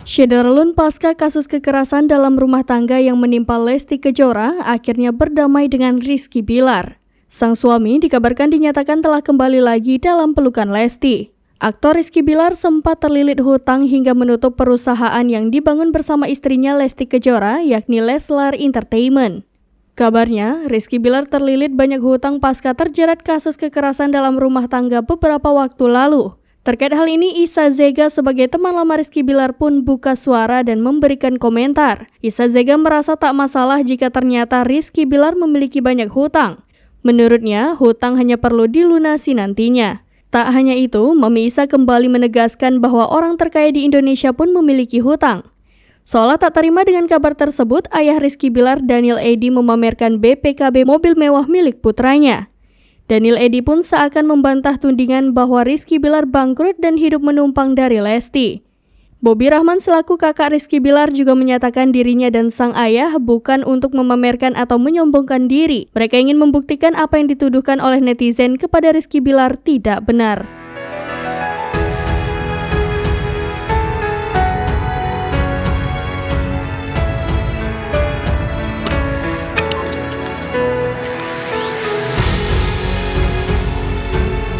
Syederlun pasca kasus kekerasan dalam rumah tangga yang menimpa Lesti Kejora akhirnya berdamai dengan Rizky Bilar. Sang suami dikabarkan dinyatakan telah kembali lagi dalam pelukan Lesti. Aktor Rizky Bilar sempat terlilit hutang hingga menutup perusahaan yang dibangun bersama istrinya Lesti Kejora, yakni Leslar Entertainment. Kabarnya, Rizky Bilar terlilit banyak hutang pasca terjerat kasus kekerasan dalam rumah tangga beberapa waktu lalu. Terkait hal ini, Isa Zega sebagai teman lama Rizky Bilar pun buka suara dan memberikan komentar. Isa Zega merasa tak masalah jika ternyata Rizky Bilar memiliki banyak hutang. Menurutnya, hutang hanya perlu dilunasi nantinya. Tak hanya itu, Mami Isa kembali menegaskan bahwa orang terkaya di Indonesia pun memiliki hutang. Seolah tak terima dengan kabar tersebut, ayah Rizky Bilar, Daniel Eddy, memamerkan BPKB mobil mewah milik putranya. Daniel Eddy pun seakan membantah tudingan bahwa Rizky Bilar bangkrut dan hidup menumpang dari Lesti. Bobby Rahman selaku kakak Rizky Bilar juga menyatakan dirinya dan sang ayah bukan untuk memamerkan atau menyombongkan diri. Mereka ingin membuktikan apa yang dituduhkan oleh netizen kepada Rizky Bilar tidak benar.